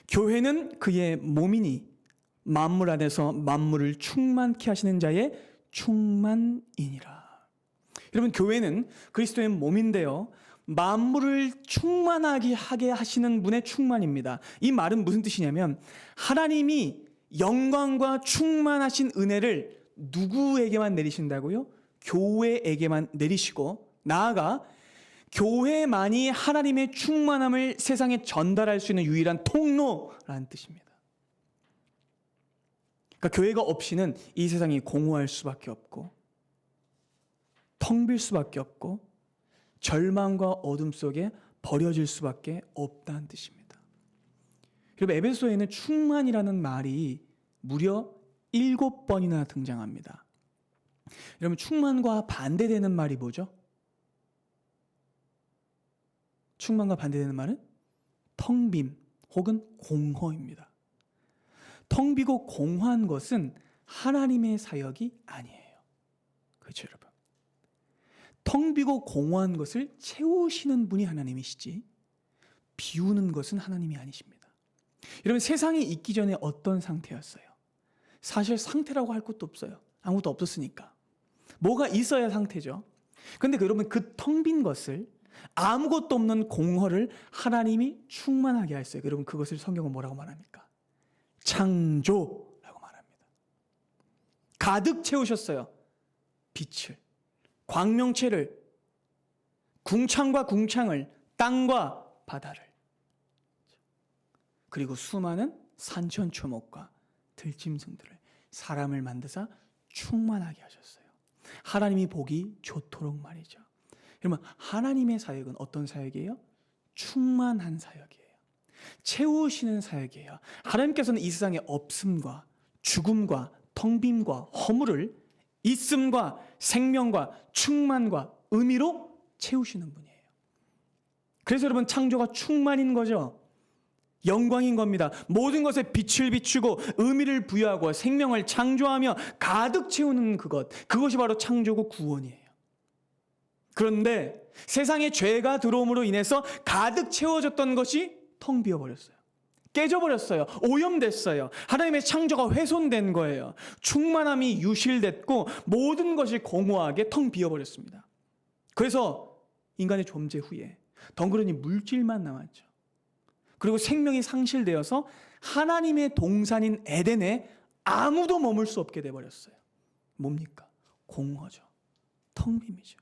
교회는 그의 몸이니 만물 안에서 만물을 충만케 하시는 자의 충만이니라. 여러분, 교회는 그리스도의 몸인데요, 만물을 충만하게 하게 하시는 분의 충만입니다. 이 말은 무슨 뜻이냐면, 하나님이 영광과 충만하신 은혜를 누구에게만 내리신다고요? 교회에게만 내리시고, 나아가 교회만이 하나님의 충만함을 세상에 전달할 수 있는 유일한 통로라는 뜻입니다. 그러니까 교회가 없이는 이 세상이 공허할 수밖에 없고, 텅 빌 수밖에 없고, 절망과 어둠 속에 버려질 수밖에 없다는 뜻입니다. 여러분, 에베소에는 충만이라는 말이 무려 7번이나 등장합니다. 여러분, 충만과 반대되는 말이 뭐죠? 충만과 반대되는 말은 텅 빔 혹은 공허입니다. 텅 비고 공허한 것은 하나님의 사역이 아니에요. 그렇죠, 여러분? 텅 비고 공허한 것을 채우시는 분이 하나님이시지, 비우는 것은 하나님이 아니십니다. 여러분, 세상이 있기 전에 어떤 상태였어요? 사실 상태라고 할 것도 없어요. 아무것도 없었으니까. 뭐가 있어야 상태죠. 그런데 여러분, 그 텅 빈 것을, 아무것도 없는 공허를 하나님이 충만하게 하셨어요. 여러분, 그것을 성경은 뭐라고 말합니까? 창조라고 말합니다. 가득 채우셨어요. 빛을, 광명체를, 궁창과 궁창을, 땅과 바다를, 그리고 수많은 산천초목과 들짐승들을, 사람을 만드사 충만하게 하셨어요. 하나님이 보기 좋도록 말이죠. 여러분, 하나님의 사역은 어떤 사역이에요? 충만한 사역이에요. 채우시는 사역이에요. 하나님께서는 이 세상의 없음과 죽음과 텅 빔과 허물을 있음과 생명과 충만과 의미로 채우시는 분이에요. 그래서 여러분, 창조가 충만인 거죠. 영광인 겁니다. 모든 것에 빛을 비추고 의미를 부여하고 생명을 창조하며 가득 채우는 그것이 바로 창조고 구원이에요. 그런데 세상에 죄가 들어옴으로 인해서 가득 채워졌던 것이 텅 비어버렸어요. 깨져버렸어요. 오염됐어요. 하나님의 창조가 훼손된 거예요. 충만함이 유실됐고 모든 것이 공허하게 텅 비어버렸습니다. 그래서 인간의 존재 후에 덩그러니 물질만 남았죠. 그리고 생명이 상실되어서 하나님의 동산인 에덴에 아무도 머물 수 없게 돼버렸어요. 뭡니까? 공허죠. 텅 빔이죠.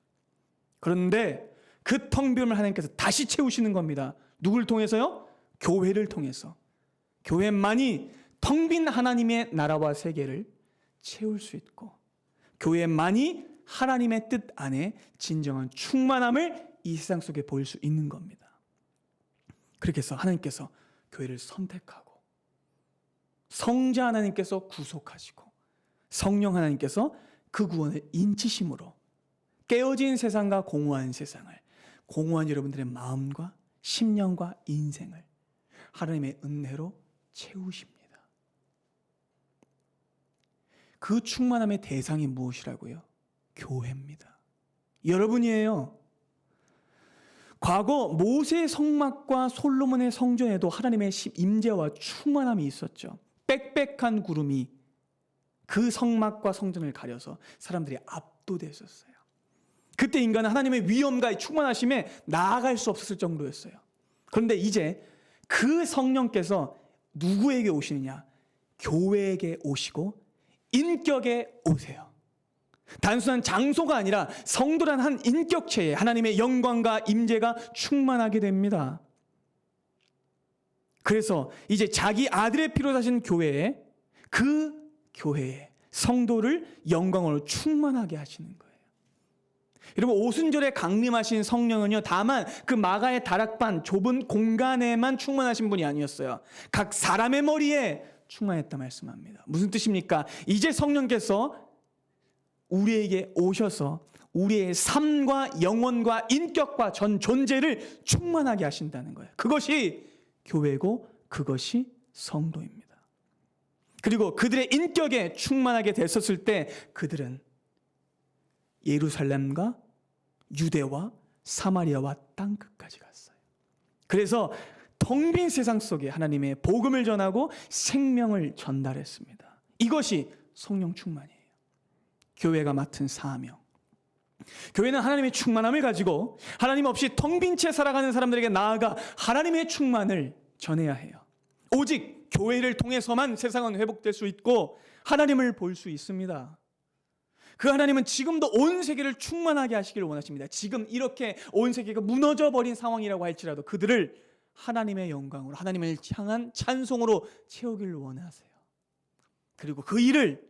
그런데 그 텅 빔을 하나님께서 다시 채우시는 겁니다. 누굴 통해서요? 교회를 통해서. 교회만이 텅 빈 하나님의 나라와 세계를 채울 수 있고, 교회만이 하나님의 뜻 안에 진정한 충만함을 이 세상 속에 보일 수 있는 겁니다. 그렇게 해서 하나님께서 교회를 선택하고, 성자 하나님께서 구속하시고, 성령 하나님께서 그 구원을 인치심으로 깨어진 세상과 공허한 세상을, 공허한 여러분들의 마음과 심령과 인생을 하나님의 은혜로 채우십니다. 그 충만함의 대상이 무엇이라고요? 교회입니다. 여러분이에요. 과거 모세의 성막과 솔로몬의 성전에도 하나님의 임재와 충만함이 있었죠. 빽빽한 구름이 그 성막과 성전을 가려서 사람들이 압도됐었어요. 그때 인간은 하나님의 위엄과 충만하심에 나아갈 수 없었을 정도였어요. 그런데 이제 그 성령께서 누구에게 오시느냐? 교회에게 오시고 인격에 오세요. 단순한 장소가 아니라 성도란 한 인격체에 하나님의 영광과 임재가 충만하게 됩니다. 그래서 이제 자기 아들의 피로 사신 교회에, 그 교회에 성도를 영광으로 충만하게 하시는 거예요. 여러분, 오순절에 강림하신 성령은요, 다만 그 마가의 다락방 좁은 공간에만 충만하신 분이 아니었어요. 각 사람의 머리에 충만했다 말씀합니다. 무슨 뜻입니까? 이제 성령께서 우리에게 오셔서 우리의 삶과 영혼과 인격과 전 존재를 충만하게 하신다는 거예요. 그것이 교회고 그것이 성도입니다. 그리고 그들의 인격에 충만하게 됐었을 때 그들은 예루살렘과 유대와 사마리아와 땅끝까지 갔어요. 그래서 텅 빈 세상 속에 하나님의 복음을 전하고 생명을 전달했습니다. 이것이 성령 충만이에요. 교회가 맡은 사명. 교회는 하나님의 충만함을 가지고 하나님 없이 텅 빈 채 살아가는 사람들에게 나아가 하나님의 충만을 전해야 해요. 오직 교회를 통해서만 세상은 회복될 수 있고 하나님을 볼 수 있습니다. 그 하나님은 지금도 온 세계를 충만하게 하시기를 원하십니다. 지금 이렇게 온 세계가 무너져 버린 상황이라고 할지라도 그들을 하나님의 영광으로, 하나님을 향한 찬송으로 채우기를 원하세요. 그리고 그 일을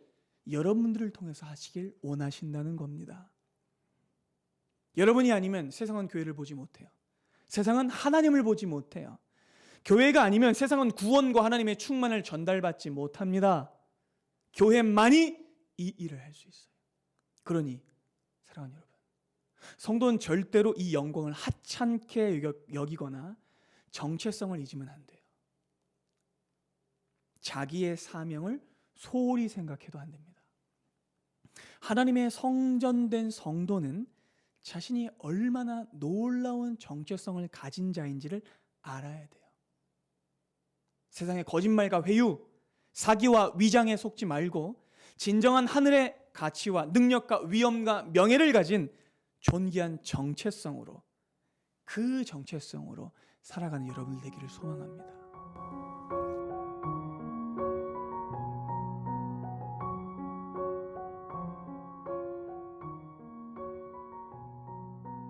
여러분들을 통해서 하시길 원하신다는 겁니다. 여러분이 아니면 세상은 교회를 보지 못해요. 세상은 하나님을 보지 못해요. 교회가 아니면 세상은 구원과 하나님의 충만을 전달받지 못합니다. 교회만이 이 일을 할 수 있어요. 그러니 사랑하는 여러분, 성도는 절대로 이 영광을 하찮게 여기거나 정체성을 잊으면 안 돼요. 자기의 사명을 소홀히 생각해도 안 됩니다. 하나님의 성전된 성도는 자신이 얼마나 놀라운 정체성을 가진 자인지를 알아야 돼요. 세상의 거짓말과 회유, 사기와 위장에 속지 말고 진정한 하늘의 가치와 능력과 위엄과 명예를 가진 존귀한 정체성으로, 그 정체성으로 살아가는 여러분들 되기를 소망합니다.